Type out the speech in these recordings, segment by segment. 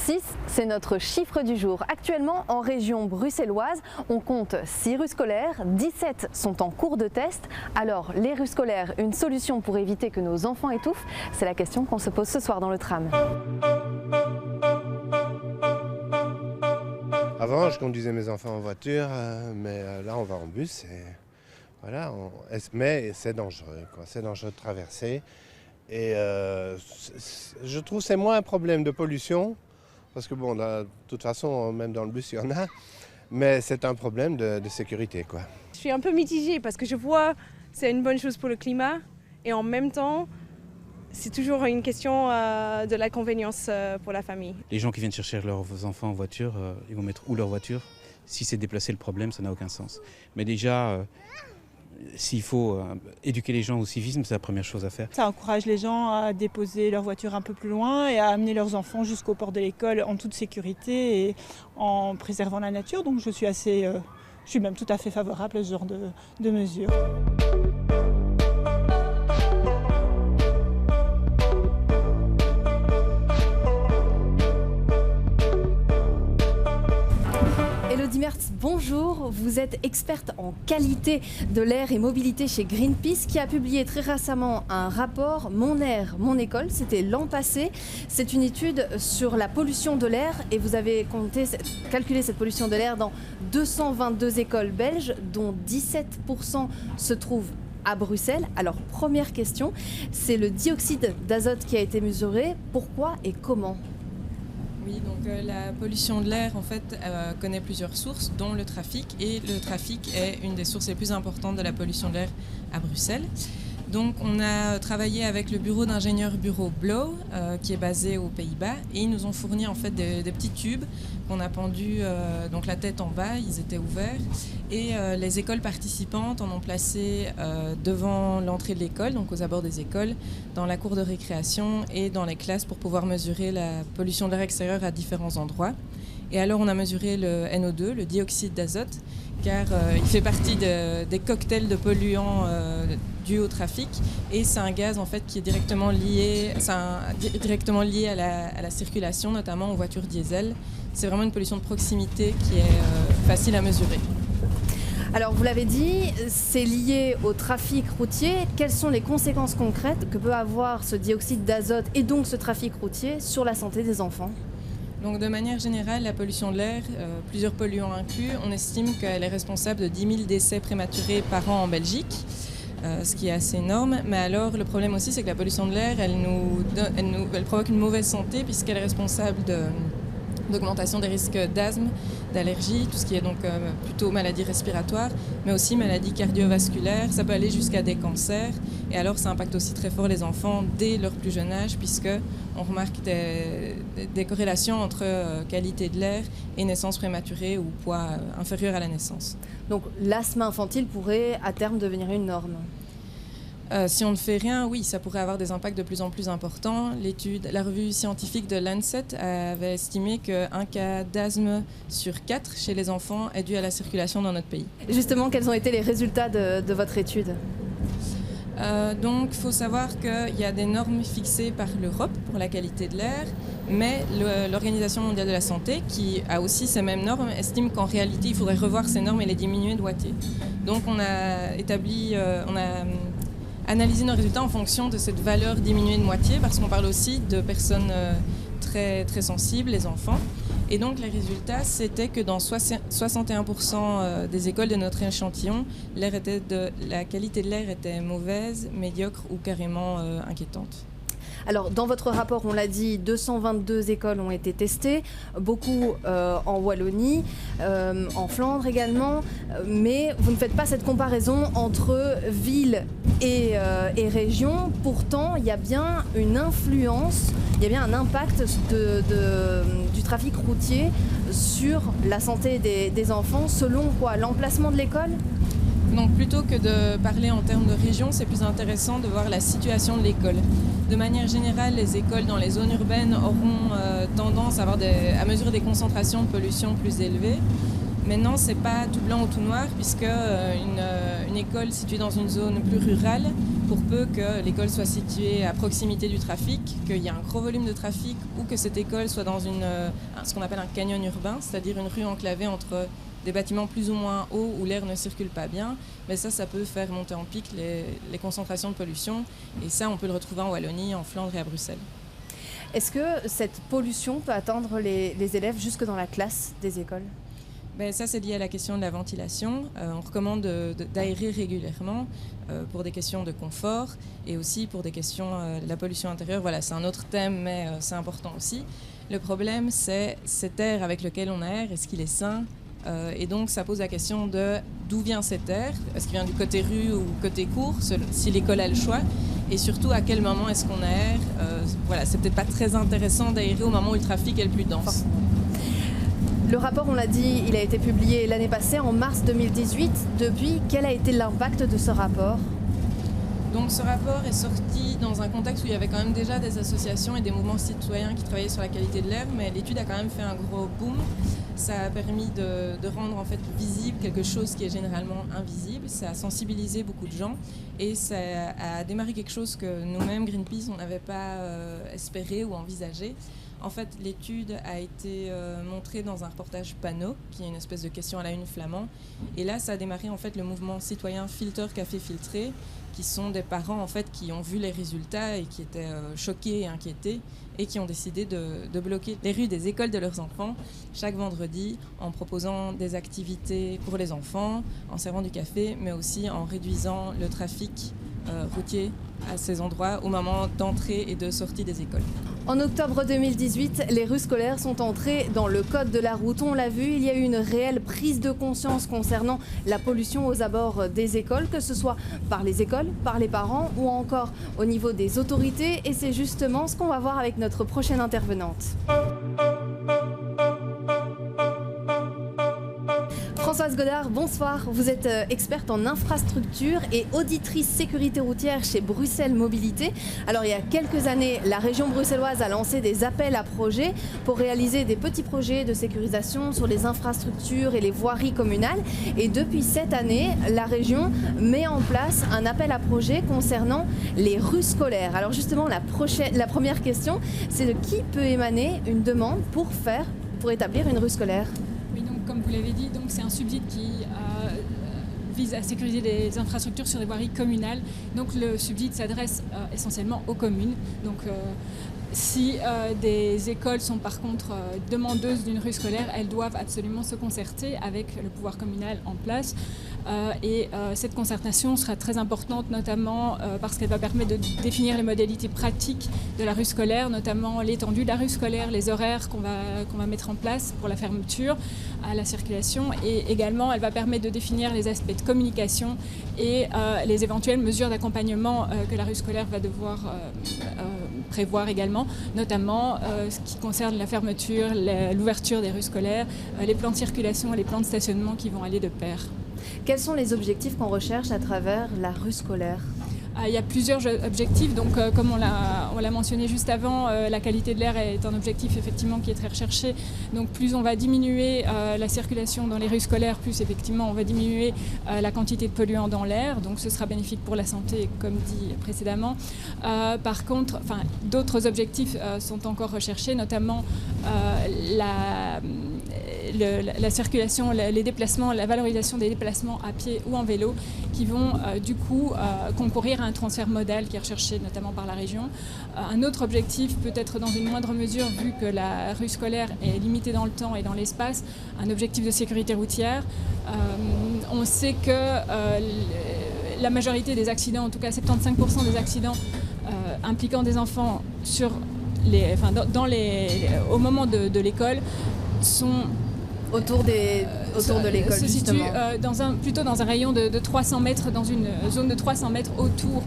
6, c'est notre chiffre du jour. Actuellement, en région bruxelloise, on compte 6 rues scolaires, 17 sont en cours de test. Alors, les rues scolaires, une solution pour éviter que nos enfants étouffent? C'est la question qu'on se pose ce soir dans le tram. Avant, je conduisais mes enfants en voiture, mais là, on va en bus. Et voilà, mais c'est dangereux, quoi. C'est dangereux de traverser. Et je trouve que c'est moins un problème de pollution, parce que bon, là, de toute façon, même dans le bus, il y en a, mais c'est un problème de sécurité, quoi. Je suis un peu mitigée parce que je vois que c'est une bonne chose pour le climat et en même temps, c'est toujours une question de l'inconvénience pour la famille. Les gens qui viennent chercher leurs enfants en voiture, ils vont mettre où leur voiture? Si c'est déplacer le problème, ça n'a aucun sens. Mais déjà, s'il faut éduquer les gens au civisme, c'est la première chose à faire. Ça encourage les gens à déposer leur voiture un peu plus loin et à amener leurs enfants jusqu'au port de l'école en toute sécurité et en préservant la nature. Donc je suis même tout à fait favorable à ce genre de mesures. Elodie Mertz, bonjour. Vous êtes experte en qualité de l'air et mobilité chez Greenpeace qui a publié très récemment un rapport Mon air, mon école. C'était l'an passé. C'est une étude sur la pollution de l'air et vous avez calculé cette pollution de l'air dans 222 écoles belges dont 17% se trouvent à Bruxelles. Alors, première question, c'est le dioxyde d'azote qui a été mesuré. Pourquoi et comment ? Oui, donc la pollution de l'air en fait connaît plusieurs sources, dont le trafic. Et le trafic est une des sources les plus importantes de la pollution de l'air à Bruxelles. Donc on a travaillé avec le bureau d'ingénieurs bureau Blow, qui est basé aux Pays-Bas, et ils nous ont fourni en fait des petits tubes qu'on a pendus donc la tête en bas, ils étaient ouverts, et les écoles participantes en ont placé devant l'entrée de l'école, donc aux abords des écoles, dans la cour de récréation et dans les classes pour pouvoir mesurer la pollution de l'air extérieur à différents endroits. Et alors on a mesuré le NO2, le dioxyde d'azote, car il fait partie des cocktails de polluants dus au trafic, et c'est un gaz en fait qui est directement lié à la circulation, notamment aux voitures diesel. C'est vraiment une pollution de proximité qui est facile à mesurer. Alors vous l'avez dit, c'est lié au trafic routier. Quelles sont les conséquences concrètes que peut avoir ce dioxyde d'azote et donc ce trafic routier sur la santé des enfants ? Donc de manière générale, la pollution de l'air, plusieurs polluants inclus, on estime qu'elle est responsable de 10 000 décès prématurés par an en Belgique, ce qui est assez énorme. Mais alors le problème aussi, c'est que la pollution de l'air, elle provoque une mauvaise santé puisqu'elle est responsable d'augmentation des risques d'asthme, d'allergie, tout ce qui est donc plutôt maladie respiratoire, mais aussi maladie cardiovasculaire. Ça peut aller jusqu'à des cancers. Et alors ça impacte aussi très fort les enfants dès leur plus jeune âge, puisqu'on remarque des corrélations entre qualité de l'air et naissance prématurée ou poids inférieur à la naissance. Donc l'asthme infantile pourrait à terme devenir une norme ? Si on ne fait rien, oui, ça pourrait avoir des impacts de plus en plus importants. La revue scientifique de Lancet avait estimé qu'un cas d'asthme sur 4 chez les enfants est dû à la circulation dans notre pays. Justement, quels ont été les résultats de votre étude ? Donc, il faut savoir qu'il y a des normes fixées par l'Europe pour la qualité de l'air, mais l'Organisation mondiale de la santé, qui a aussi ces mêmes normes, estime qu'en réalité, il faudrait revoir ces normes et les diminuer de moitié. Donc, on a analyser nos résultats en fonction de cette valeur diminuée de moitié, parce qu'on parle aussi de personnes très, très sensibles, les enfants. Et donc les résultats, c'était que dans 61% des écoles de notre échantillon, la qualité de l'air était mauvaise, médiocre ou carrément inquiétante. Alors, dans votre rapport, on l'a dit, 222 écoles ont été testées, beaucoup en Wallonie, en Flandre également, mais vous ne faites pas cette comparaison entre ville et région. Pourtant, il y a bien une influence, il y a bien un impact du trafic routier sur la santé des enfants, selon quoi? L'emplacement de l'école ? Donc plutôt que de parler en termes de région, c'est plus intéressant de voir la situation de l'école. De manière générale, les écoles dans les zones urbaines auront tendance à mesurer des concentrations de pollution plus élevées. Maintenant, ce n'est pas tout blanc ou tout noir, puisque une école située dans une zone plus rurale pour peu que l'école soit située à proximité du trafic, qu'il y ait un gros volume de trafic ou que cette école soit dans ce qu'on appelle un canyon urbain, c'est-à-dire une rue enclavée entre des bâtiments plus ou moins hauts où l'air ne circule pas bien, mais ça peut faire monter en pic les concentrations de pollution. Et ça, on peut le retrouver en Wallonie, en Flandre et à Bruxelles. Est-ce que cette pollution peut atteindre les élèves jusque dans la classe des écoles ? Ça, c'est lié à la question de la ventilation. On recommande d'aérer régulièrement pour des questions de confort et aussi pour des questions de la pollution intérieure. Voilà, c'est un autre thème, mais c'est important aussi. Le problème, c'est cet air avec lequel on aère, est-ce qu'il est sain ? Et donc, ça pose la question de d'où vient cet air ? Est-ce qu'il vient du côté rue ou côté cour, si l'école a le choix ? Et surtout, à quel moment est-ce qu'on aère ? Voilà, c'est peut-être pas très intéressant d'aérer au moment où le trafic est le plus dense. Le rapport, on l'a dit, il a été publié l'année passée, en mars 2018. Depuis, quel a été l'impact de ce rapport ? Donc ce rapport est sorti dans un contexte où il y avait quand même déjà des associations et des mouvements citoyens qui travaillaient sur la qualité de l'air, mais l'étude a quand même fait un gros boom. Ça a permis de rendre en fait visible quelque chose qui est généralement invisible. Ça a sensibilisé beaucoup de gens et ça a démarré quelque chose que nous-mêmes, Greenpeace, on n'avait pas espéré ou envisagé. En fait, l'étude a été montrée dans un reportage Panneau, qui est une espèce de question à la une flamand. Et là, ça a démarré en fait le mouvement citoyen Filter Café Filtré, qui sont des parents en fait qui ont vu les résultats et qui étaient choqués et inquiétés et qui ont décidé de bloquer les rues des écoles de leurs enfants chaque vendredi en proposant des activités pour les enfants, en servant du café, mais aussi en réduisant le trafic routier à ces endroits au moment d'entrée et de sortie des écoles. En octobre 2018, les rues scolaires sont entrées dans le code de la route. On l'a vu, il y a eu une réelle prise de conscience concernant la pollution aux abords des écoles, que ce soit par les écoles, par les parents ou encore au niveau des autorités. Et c'est justement ce qu'on va voir avec notre prochaine intervenante. Françoise Godard, bonsoir. Vous êtes experte en infrastructure et auditrice sécurité routière chez Bruxelles Mobilité. Alors il y a quelques années, la région bruxelloise a lancé des appels à projets pour réaliser des petits projets de sécurisation sur les infrastructures et les voiries communales. Et depuis cette année, la région met en place un appel à projets concernant les rues scolaires. Alors justement, la première question, c'est de qui peut émaner une demande pour établir une rue scolaire ? Comme vous l'avez dit, c'est un subside qui vise à sécuriser les infrastructures sur des voiries communales. Donc le subside s'adresse essentiellement aux communes. Donc si des écoles sont par contre demandeuses d'une rue scolaire, elles doivent absolument se concerter avec le pouvoir communal en place. Cette concertation sera très importante, notamment parce qu'elle va permettre de définir les modalités pratiques de la rue scolaire, notamment l'étendue de la rue scolaire, les horaires qu'on va mettre en place pour la fermeture à la circulation. Et également, elle va permettre de définir les aspects de communication et les éventuelles mesures d'accompagnement que la rue scolaire va devoir prévoir également, notamment ce qui concerne la fermeture, l'ouverture des rues scolaires, les plans de circulation et les plans de stationnement qui vont aller de pair. Quels sont les objectifs qu'on recherche à travers la rue scolaire ? Il y a plusieurs objectifs, donc comme on l'a mentionné juste avant, la qualité de l'air est un objectif effectivement qui est très recherché. Donc plus on va diminuer la circulation dans les rues scolaires, plus effectivement on va diminuer la quantité de polluants dans l'air, donc ce sera bénéfique pour la santé comme dit précédemment. Par contre, d'autres objectifs sont encore recherchés, notamment la circulation, les déplacements, la valorisation des déplacements à pied ou en vélo qui vont du coup concourir à un transfert modal qui est recherché notamment par la région. Un autre objectif, peut-être dans une moindre mesure, vu que la rue scolaire est limitée dans le temps et dans l'espace, un objectif de sécurité routière. On sait que la majorité des accidents, en tout cas 75% des accidents impliquant des enfants au moment de l'école sont autour de l'école, se situe justement. Plutôt dans un rayon de 300 mètres, dans une zone de 300 mètres autour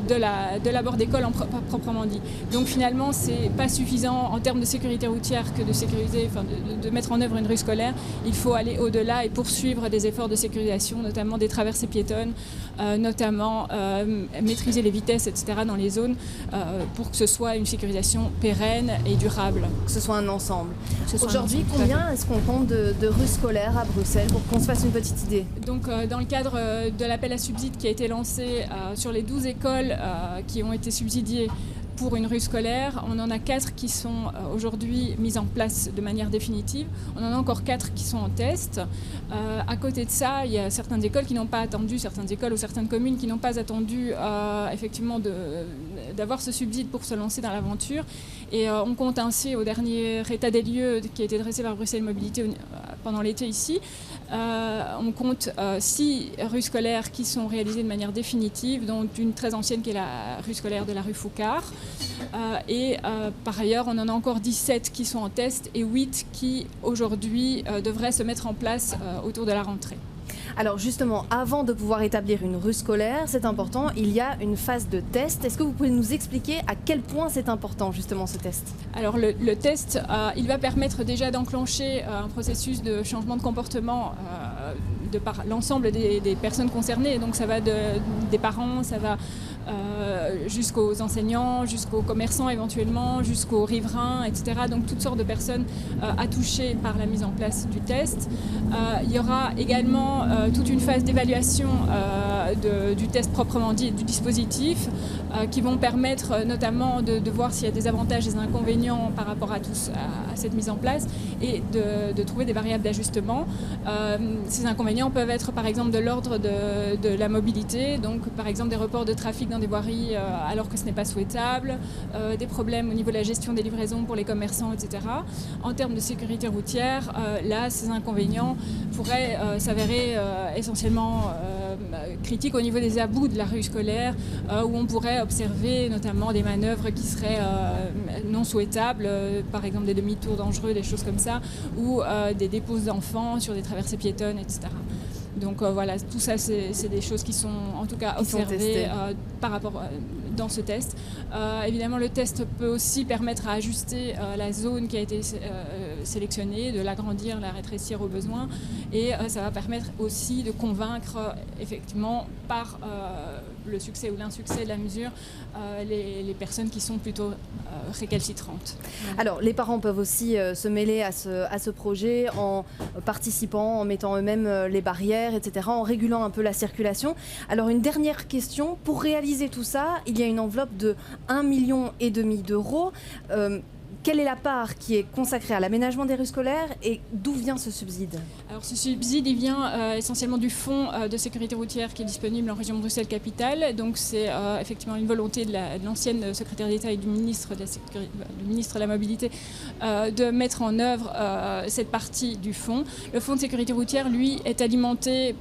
de l'abord d'école proprement dit. Donc finalement, c'est pas suffisant en termes de sécurité routière que de sécuriser, de mettre en œuvre une rue scolaire. Il faut aller au-delà et poursuivre des efforts de sécurisation, notamment des traversées piétonnes, notamment maîtriser les vitesses, etc. dans les zones pour que ce soit une sécurisation pérenne et durable. Que ce soit un ensemble. Aujourd'hui, combien est-ce qu'on compte de rues scolaires à Bruxelles pour qu'on se fasse une petite idée ? Donc dans le cadre de l'appel à subsides qui a été lancé sur les 12 écoles écoles qui ont été subsidiées pour une rue scolaire, on en a 4 qui sont aujourd'hui mises en place de manière définitive. On en a encore 4 qui sont en test. À côté de ça, il y a certaines écoles qui n'ont pas attendu, certaines écoles ou certaines communes qui n'ont pas attendu effectivement d'avoir ce subside pour se lancer dans l'aventure. Et on compte ainsi, au dernier état des lieux qui a été dressé par Bruxelles Mobilité pendant l'été ici, on compte 6 rues scolaires qui sont réalisées de manière définitive, dont une très ancienne qui est la rue scolaire de la rue Foucard. Par ailleurs, on en a encore 17 qui sont en test et 8 qui aujourd'hui devraient se mettre en place autour de la rentrée. Alors justement, avant de pouvoir établir une rue scolaire, c'est important, il y a une phase de test. Est-ce que vous pouvez nous expliquer à quel point c'est important justement ce test? Alors le test, il va permettre déjà d'enclencher un processus de changement de comportement de par l'ensemble des personnes concernées. Donc ça va des parents, ça va jusqu'aux enseignants, jusqu'aux commerçants éventuellement, jusqu'aux riverains, etc. Donc toutes sortes de personnes à toucher par la mise en place du test. Il y aura également toute une phase d'évaluation du test proprement dit, du dispositif, qui vont permettre notamment de voir s'il y a des avantages et des inconvénients par rapport à cette mise en place et de trouver des variables d'ajustement. Ces inconvénients peuvent être par exemple de l'ordre de la mobilité, donc par exemple des reports de trafic dans des voiries alors que ce n'est pas souhaitable, des problèmes au niveau de la gestion des livraisons pour les commerçants, etc. En termes de sécurité routière, là, ces inconvénients pourraient s'avérer essentiellement critiques au niveau des abouts de la rue scolaire, où on pourrait observer notamment des manœuvres qui seraient non souhaitables, par exemple des demi-tours dangereux, des choses comme ça, ou des déposes d'enfants sur des traversées piétonnes, etc. Donc voilà, tout ça, c'est des choses qui sont en tout cas observées par rapport dans ce test. Évidemment, le test peut aussi permettre à ajuster la zone qui a été sélectionnée, de l'agrandir, la rétrécir au besoin. Et ça va permettre aussi de convaincre effectivement par le succès ou l'insuccès de la mesure les personnes qui sont plutôt récalcitrantes. Alors, les parents peuvent aussi se mêler à ce projet en participant, en mettant eux-mêmes les barrières, etc., en régulant un peu la circulation. Alors, une dernière question. Pour réaliser tout ça, il y a une enveloppe de 1,5 million d'euros. Quelle est la part qui est consacrée à l'aménagement des rues scolaires et d'où vient ce subside? Alors ce subside, il vient essentiellement du fonds de sécurité routière qui est disponible en région Bruxelles-Capitale. Donc c'est effectivement une volonté de l'ancienne secrétaire d'État et du ministre de la Mobilité de mettre en œuvre cette partie du fonds. Le fonds de sécurité routière, lui, est alimenté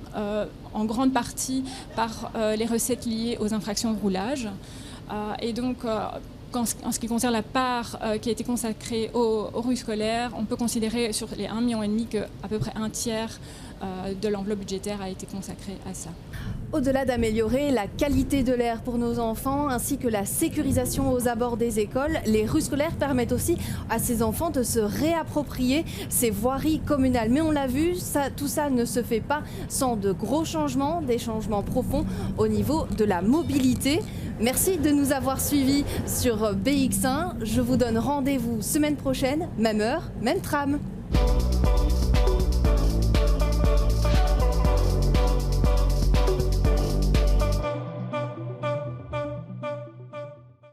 en grande partie par les recettes liées aux infractions de roulage. Et donc, en ce qui concerne la part qui a été consacrée aux rues scolaires, on peut considérer sur les 1,5 million qu'à peu près un tiers de l'enveloppe budgétaire a été consacrée à ça. Au-delà d'améliorer la qualité de l'air pour nos enfants ainsi que la sécurisation aux abords des écoles, les rues scolaires permettent aussi à ces enfants de se réapproprier ces voiries communales. Mais on l'a vu, tout ça ne se fait pas sans de gros changements, des changements profonds au niveau de la mobilité. Merci de nous avoir suivis sur BX1. Je vous donne rendez-vous semaine prochaine, même heure, même tram.